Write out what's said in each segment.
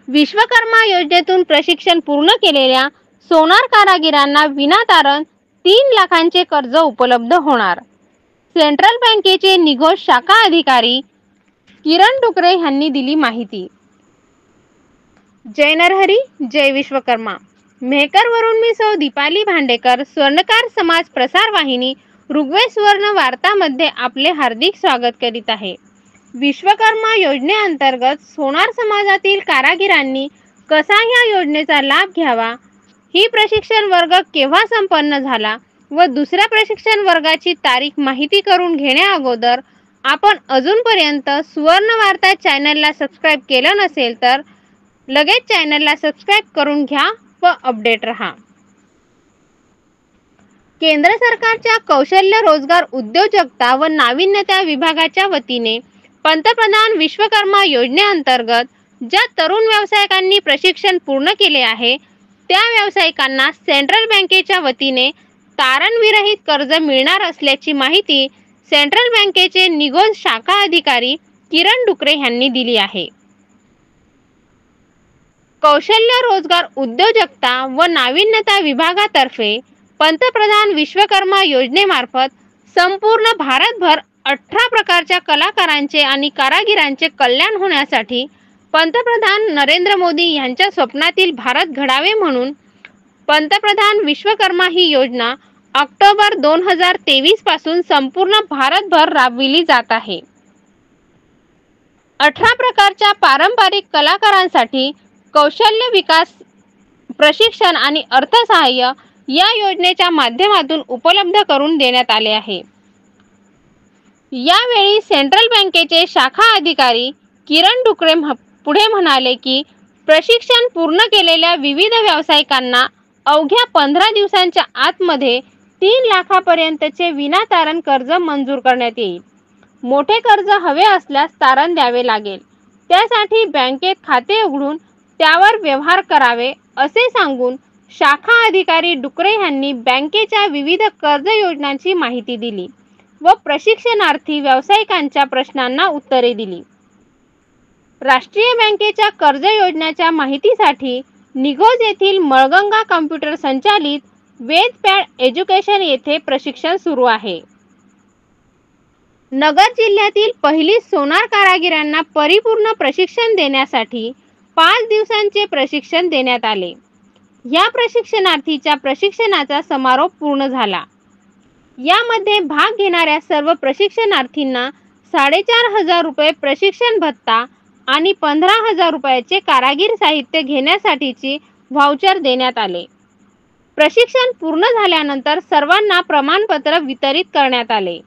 विश्वकर्मा योजनेतून प्रशिक्षण पूर्ण केलेल्या सोनार कारागिरांना विनातारण 3 लाखांचे कर्ज उपलब्ध होणार. सेंट्रल बँकेचे निघोज शाखा अधिकारी किरण डुकरे यांनी दिली माहिती. जय नरहरी, जय विश्वकर्मा. मेहकरवरून मी सौ दीपाली भांडेकर, स्वर्णकार समाज प्रसार वाहिनी ऋग्वेद स्वर्ण वार्तामध्ये आपले हार्दिक स्वागत करीत आहे. विश्वकर्मा योजनेअंतर्गत सोनार समाजातील कारागिरांनी कसा ह्या योजनेचा लाभ घ्यावा, ही प्रशिक्षण वर्ग केव्हा संपन्न झाला व दुसऱ्या प्रशिक्षण वर्गाची तारीख माहिती करून घेण्या अगोदर आपण अजूनपर्यंत सुवर्ण वार्ता चॅनलला सबस्क्राईब केलं नसेल तर लगेच चॅनलला सबस्क्राईब करून घ्या व अपडेट रहा. केंद्र सरकारच्या कौशल्य रोजगार उद्योजकता व नाविन्यता विभागाच्या वतीने पंतप्रधान विश्वकर्मा योजनेअंतर्गत ज्या तरुण व्यावसायिकांनी प्रशिक्षण पूर्ण केले आहे त्या व्यावसायिकांना सेंट्रल बँकेच्या वतीने तारणविरहित कर्ज मिळणार असल्याची माहिती सेंट्रल बँकेचे निघोज शाखा अधिकारी किरण डुकरे यांनी दिली आहे. कौशल्य रोजगार उद्योजकता व नाविन्यता विभागातर्फे पंतप्रधान विश्वकर्मा योजनेमार्फत संपूर्ण भारतभर 18 प्रकारच्या कलाकारांचे आणि कारागिरांचे कल्याण होण्यासाठी पंतप्रधान नरेंद्र मोदी यांच्या स्वप्नातील भारत घडावे म्हणून पंतप्रधान विश्वकर्मा ही योजना ऑक्टोबर 2023 पासून संपूर्ण भारतभर राबविली जात आहे. 18 प्रकारच्या पारंपरिक कलाकारांसाठी कौशल्य विकास प्रशिक्षण आणि अर्थसहाय्य या योजनेच्या माध्यमातून उपलब्ध करून देण्यात आले आहे. यावेळी सेंट्रल बँकेचे शाखा अधिकारी किरण डुकरे पुढे म्हणाले की प्रशिक्षण पूर्ण केलेल्या विविध व्यावसायिकांना अवघ्या 15 दिवसांच्या आतमध्ये 3 लाखापर्यंतचे विनातारण कर्ज मंजूर करण्यात येईल. मोठे कर्ज हवे असल्यास तारण द्यावे लागेल. त्यासाठी बँकेत खाते उघडून त्यावर व्यवहार करावे असे सांगून शाखा अधिकारी डुकरे यांनी बँकेच्या विविध कर्ज योजनांची माहिती दिली व प्रशिक्षणार्थी व्यावसायिकांच्या प्रश्नांना उत्तरे दिली. राष्ट्रीय बँकेच्या कर्ज योजनेच्या माहितीसाठी निघोज येथील मळगंगा कॉम्प्युटर संचालित वेदपॅड एज्युकेशन येथे प्रशिक्षण सुरू आहे. नगर जिल्ह्यातील पहिली सोनार कारागिरांना परिपूर्ण प्रशिक्षण देण्यासाठी 5 दिवसांचे प्रशिक्षण देण्यात आले. या प्रशिक्षणार्थीच्या प्रशिक्षणाचा समारोप पूर्ण झाला. यामध्ये भाग घेणाऱ्या सर्व प्रशिक्षणार्थींना 4,500 रुपये प्रशिक्षण भत्ता आणि 15,000 रुपयाचे कारागीर साहित्य घेण्यासाठीची व्हाउचर देण्यात आले. प्रशिक्षण पूर्ण झाल्यानंतर सर्वांना प्रमाणपत्र वितरित करण्यात आले.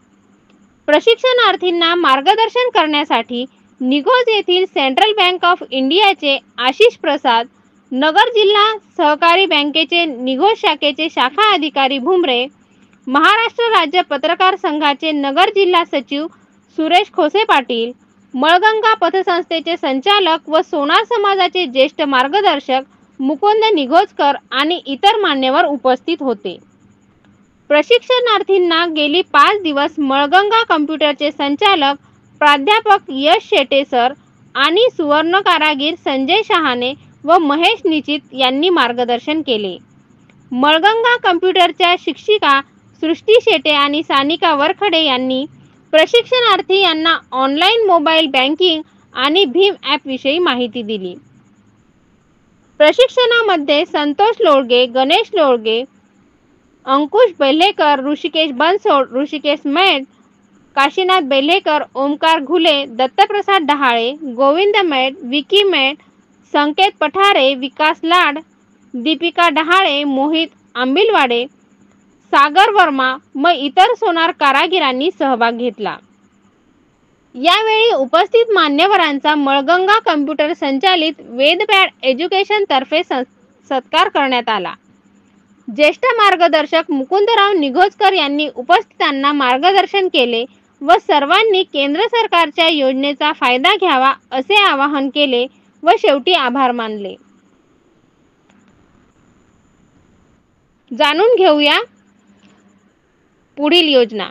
प्रशिक्षणार्थींना मार्गदर्शन करण्यासाठी निघोज येथील सेंट्रल बँक ऑफ इंडियाचे आशिष प्रसाद, नगर जिल्हा सहकारी बँकेचे निघोज शाखेचे शाखा अधिकारी भुमरे, महाराष्ट्र राज्य पत्रकार संघाचे नगर जिल्हा सचिव सुरेश खोसे पाटील, मळगंगा पतसंस्थेचे संचालक व सोनार समाजाचे ज्येष्ठ मार्गदर्शक मुकुंद निघोजकर आणि इतर मान्यवर उपस्थित होते. प्रशिक्षणार्थींना गेली 5 दिवस मळगंगा कॉम्प्युटरचे संचालक प्राध्यापक यश शेटे सर आणि सुवर्ण कारागीर संजय शहाणे व महेश निचित यांनी मार्गदर्शन केले. मळगंगा कॉम्प्युटरच्या शिक्षिका सृष्टी शेटे आणि सानिका वरखडे यांनी प्रशिक्षणार्थी यांना ऑनलाईन मोबाईल बँकिंग आणि भीम ॲप विषयी माहिती दिली. प्रशिक्षणामध्ये संतोष लोळगे, गणेश लोळगे, अंकुश बेल्हेकर, ऋषिकेश बनसोड, ऋषिकेश मेट, काशीनाथ बेल्हेकर, ओमकार घुले, दत्तप्रसाद डहाळे, गोविंद मेट, विकी मेट, संकेत पठारे, विकास लाड, दीपिका डहाळे, मोहित आंबिलवाडे, सागर वर्मा व इतर सोनार कारागिरांनी सहभाग घेतला. यावेळी उपस्थित मान्यवरांचा मळगंगा कॉम्प्युटर संचालित वेदपॅड एज्युकेशन तर्फे सत्कार करण्यात आला. ज्येष्ठ मार्गदर्शक मुकुंदराव निघोजकर यांनी उपस्थितांना मार्गदर्शन केले व सर्वांनी केंद्र सरकारच्या योजनेचा फायदा घ्यावा असे आवाहन केले व शेवटी आभार मानले. जाणून घेऊया पुढील योजना.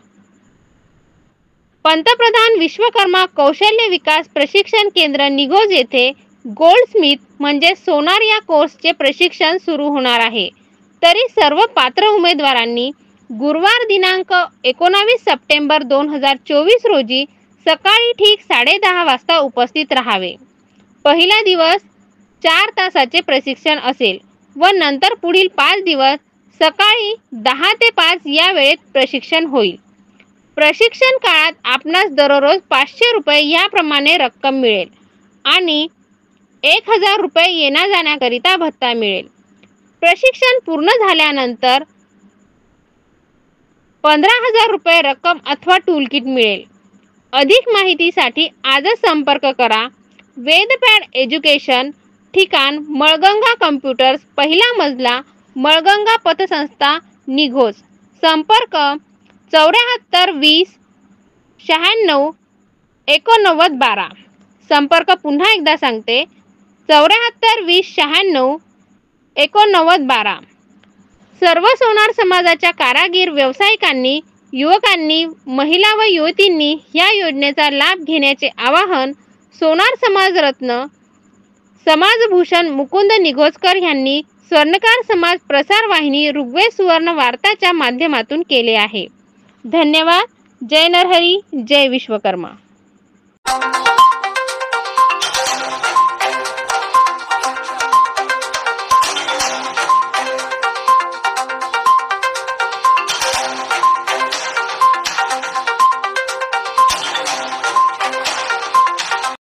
पंतप्रधान विश्वकर्मा कौशल्य विकास प्रशिक्षण केंद्र निघोज येथे गोल्डस्मिथ म्हणजे सोनार या कोर्सचे प्रशिक्षण सुरू होणार आहे. तरी सर्व पात्र उमेदवारांनी गुरुवार दिनांक 19 सप्टेंबर 2024 रोजी सकाळी ठीक 10:30 वाजता उपस्थित राहावे. पहिला दिवस 4 तासाचे प्रशिक्षण असेल व नंतर पुढील 5 दिवस सकाळी 10 ते 5 या वेळेत प्रशिक्षण होईल. प्रशिक्षण काळात आपणास दररोज 500 रुपये याप्रमाणे रक्कम मिळेल आणि 1000 रुपये येण्या जाण्याकरिता भत्ता मिळेल. प्रशिक्षण पूर्ण झाल्यानंतर 15,000 रुपये रक्कम अथवा टूलकिट मिळेल. अधिक माहितीसाठी आजच संपर्क करा. वेदपॅड एज्युकेशन, ठिकाण मळगंगा कम्प्युटर्स, पहिला मजला, मळगंगा पतसंस्था, निघोज. संपर्क 74 20 96 89 12. संपर्क पुन्हा एकदा सांगते, 74 20 96 89 12. सर्व सोनार समाजाच्या कारागीर व्यावसायिकांनी, युवकांनी, महिला व युवतींनी या योजनेचा लाभ घेण्याचे आवाहन सोनार समाजरत्न समाजभूषण मुकुंद निघोजकर यांनी स्वर्णकार समाज प्रसार वाहिनी ऋग्वेद सुवर्ण वार्ताच्या माध्यमातून केले आहे. धन्यवाद. जय नरहरी, जय विश्वकर्मा.